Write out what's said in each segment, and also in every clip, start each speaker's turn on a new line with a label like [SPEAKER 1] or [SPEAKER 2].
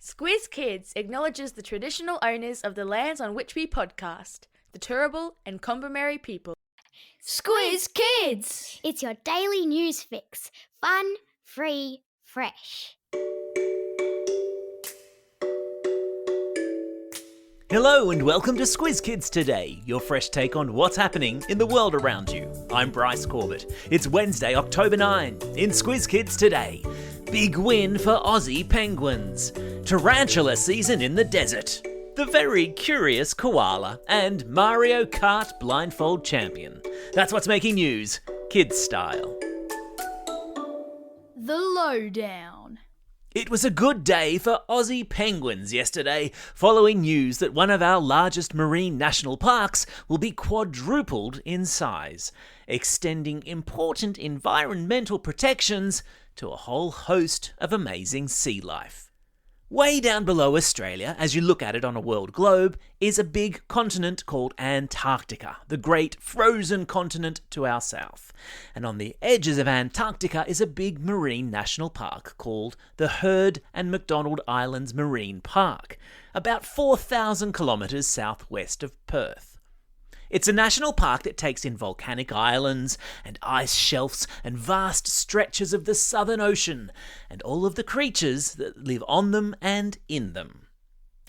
[SPEAKER 1] Squiz Kids acknowledges the traditional owners of the lands on which we podcast, the Turrbal and Kombumerri people.
[SPEAKER 2] Squiz Kids!
[SPEAKER 3] It's your daily news fix. Fun, free, fresh.
[SPEAKER 4] Hello and welcome to Squiz Kids Today, your fresh take on what's happening in the world around you. I'm Bryce Corbett. It's Wednesday, October 9. In Squiz Kids Today, big win for Aussie penguins, tarantula season in the desert, the very curious koala, and Mario Kart blindfold champion. That's what's making news, kids style.
[SPEAKER 2] The Lowdown.
[SPEAKER 4] It was a good day for Aussie penguins yesterday, following news that one of our largest marine national parks will be quadrupled in size, extending important environmental protections to a whole host of amazing sea life. Way down below Australia, as you look at it on a world globe, is a big continent called Antarctica, the great frozen continent to our south. And on the edges of Antarctica is a big marine national park called the Heard and McDonald Islands Marine Park, about 4,000 kilometres southwest of Perth. It's a national park that takes in volcanic islands and ice shelves and vast stretches of the Southern Ocean and all of the creatures that live on them and in them.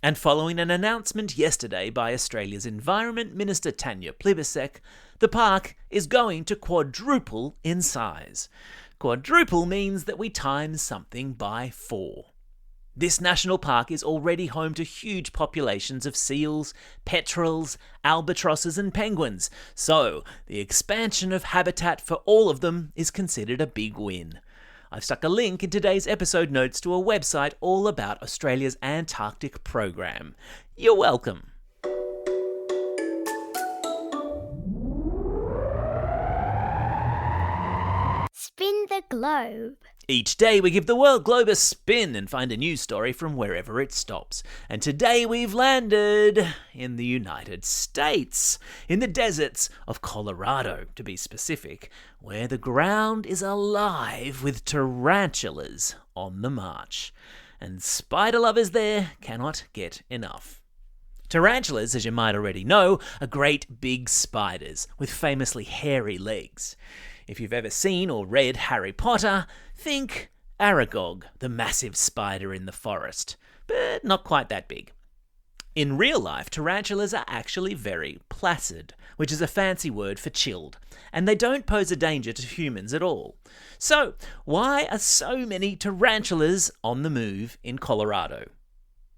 [SPEAKER 4] And following an announcement yesterday by Australia's Environment Minister Tanya Plibersek, the park is going to quadruple in size. Quadruple means that we times something by 4. This national park is already home to huge populations of seals, petrels, albatrosses and penguins, so the expansion of habitat for all of them is considered a big win. I've stuck a link in today's episode notes to a website all about Australia's Antarctic program. You're welcome.
[SPEAKER 3] Spin the globe.
[SPEAKER 4] Each day we give the world globe a spin and find a news story from wherever it stops. And today we've landed in the United States, in the deserts of Colorado, to be specific, where the ground is alive with tarantulas on the march. And spider lovers there cannot get enough. Tarantulas, as you might already know, are great big spiders with famously hairy legs. If you've ever seen or read Harry Potter, think Aragog, the massive spider in the forest, but not quite that big. In real life, tarantulas are actually very placid, which is a fancy word for chilled, and they don't pose a danger to humans at all. So, why are so many tarantulas on the move in Colorado?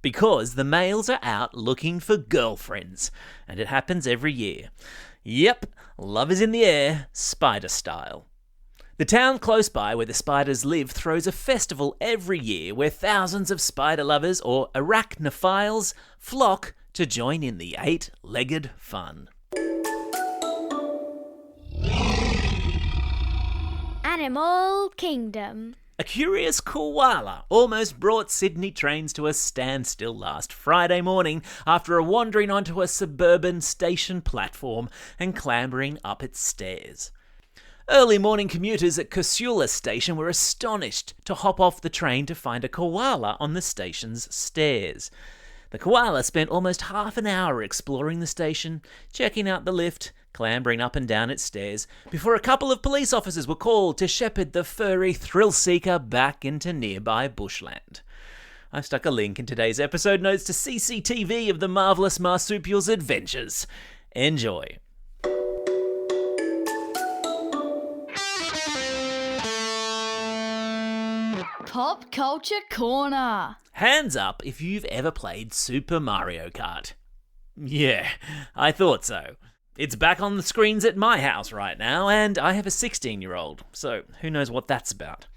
[SPEAKER 4] Because the males are out looking for girlfriends, and it happens every year. Yep, love is in the air, spider style. The town close by where the spiders live throws a festival every year where thousands of spider lovers or arachnophiles flock to join in the 8-legged fun.
[SPEAKER 3] Animal Kingdom.
[SPEAKER 4] A curious koala almost brought Sydney trains to a standstill last Friday morning after wandering onto a suburban station platform and clambering up its stairs. Early morning commuters at Casula station were astonished to hop off the train to find a koala on the station's stairs. The koala spent almost half an hour exploring the station, checking out the lift, clambering up and down its stairs, before a couple of police officers were called to shepherd the furry thrill-seeker back into nearby bushland. I've stuck a link in today's episode notes to CCTV of the marvellous marsupial's adventures. Enjoy.
[SPEAKER 2] Pop Culture Corner.
[SPEAKER 4] Hands up if you've ever played Super Mario Kart. Yeah, I thought so. It's back on the screens at my house right now, and I have a 16-year-old, so who knows what that's about.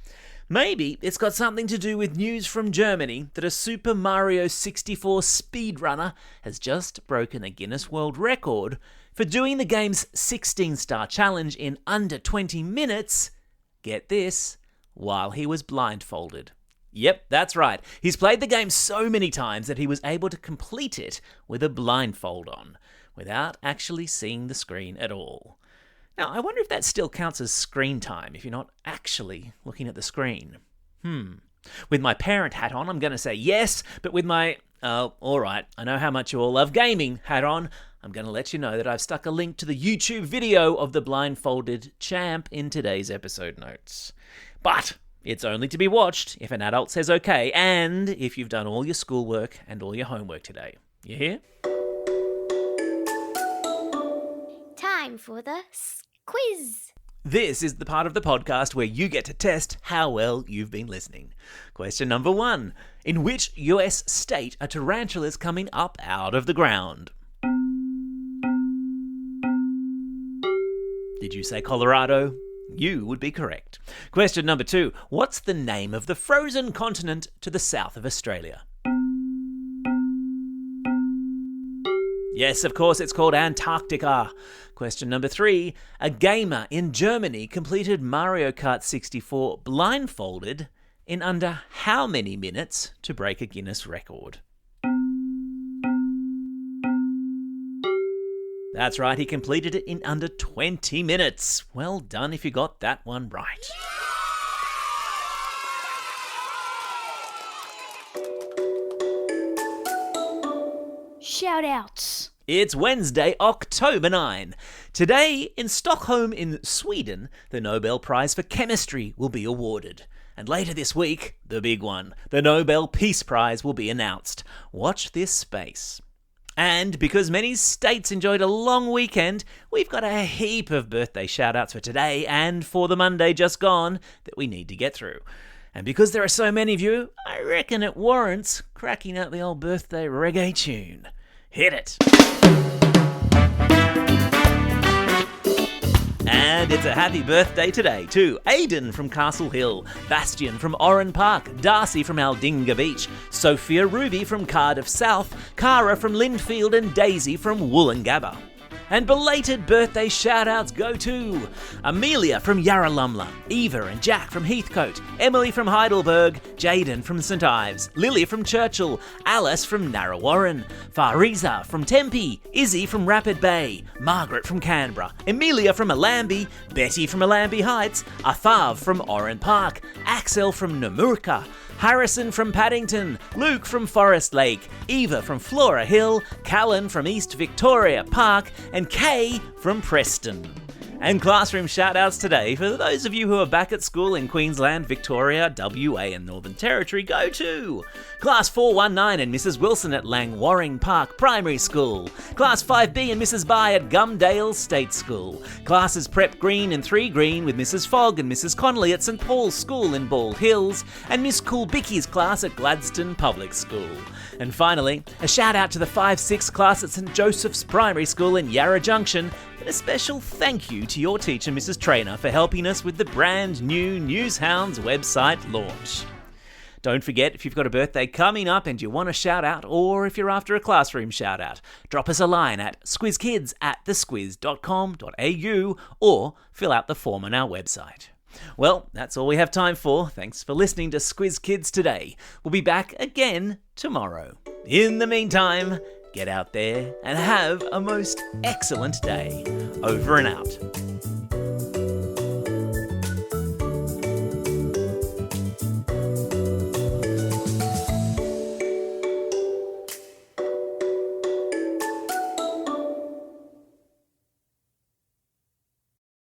[SPEAKER 4] Maybe it's got something to do with news from Germany that a Super Mario 64 speedrunner has just broken a Guinness World Record for doing the game's 16-star challenge in under 20 minutes, get this, while he was blindfolded. Yep, that's right. He's played the game so many times that he was able to complete it with a blindfold on, without actually seeing the screen at all. Now, I wonder if that still counts as screen time if you're not actually looking at the screen. With my parent hat on, I'm going to say yes, but with my, alright, I know how much you all love gaming hat on, I'm going to let you know that I've stuck a link to the YouTube video of the blindfolded champ in today's episode notes. But it's only to be watched if an adult says okay, and if you've done all your schoolwork and all your homework today. You hear?
[SPEAKER 3] Time for the quiz.
[SPEAKER 4] This is the part of the podcast where you get to test how well you've been listening. Question number 1. In which US state are tarantulas coming up out of the ground? Did you say Colorado? You would be correct. Question number 2. What's the name of the frozen continent to the south of Australia? Yes, of course, it's called Antarctica. Question number 3. A gamer in Germany completed Mario Kart 64 blindfolded in under how many minutes to break a Guinness record? That's right, he completed it in under 20 minutes. Well done if you got that one right.
[SPEAKER 2] Shout-outs.
[SPEAKER 4] It's Wednesday, October 9. Today, in Stockholm in Sweden, the Nobel Prize for Chemistry will be awarded. And later this week, the big one, the Nobel Peace Prize will be announced. Watch this space. And because many states enjoyed a long weekend, we've got a heap of birthday shout-outs for today and for the Monday just gone that we need to get through. And because there are so many of you, I reckon it warrants cracking out the old birthday reggae tune. Hit it! And it's a happy birthday today to Aidan from Castle Hill, Bastian from Oran Park, Darcy from Aldinga Beach, Sophia Ruby from Cardiff South, Cara from Lindfield and Daisy from Wollongabba. And belated birthday shout-outs go to Amelia from Yarralumla, Eva and Jack from Heathcote, Emily from Heidelberg, Jaden from St Ives, Lily from Churchill, Alice from Narrawarren, Fariza from Tempe, Izzy from Rapid Bay, Margaret from Canberra, Emilia from Allambie, Betty from Allambie Heights, Athav from Oran Park, Axel from Namurka, Harrison from Paddington, Luke from Forest Lake, Eva from Flora Hill, Callan from East Victoria Park, and Kay from Preston. And classroom shout-outs today for those of you who are back at school in Queensland, Victoria, WA and Northern Territory go to Class 419 and Mrs Wilson at Langwarring Park Primary School, Class 5B and Mrs Bai at Gumdale State School, Classes Prep Green and 3 Green with Mrs Fogg and Mrs Connolly at St Paul's School in Bald Hills, and Miss Coolbicky's class at Gladstone Public School. And finally, a shout out to the 5-6 class at St Joseph's Primary School in Yarra Junction, and a special thank you to your teacher, Mrs Trainer, for helping us with the brand new Newshounds website launch. Don't forget, if you've got a birthday coming up and you want a shout out, or if you're after a classroom shout out, drop us a line at squizkids@thesquiz.com.au or fill out the form on our website. Well, that's all we have time for. Thanks for listening to Squiz Kids today. We'll be back again tomorrow. In the meantime, get out there and have a most excellent day. Over and out.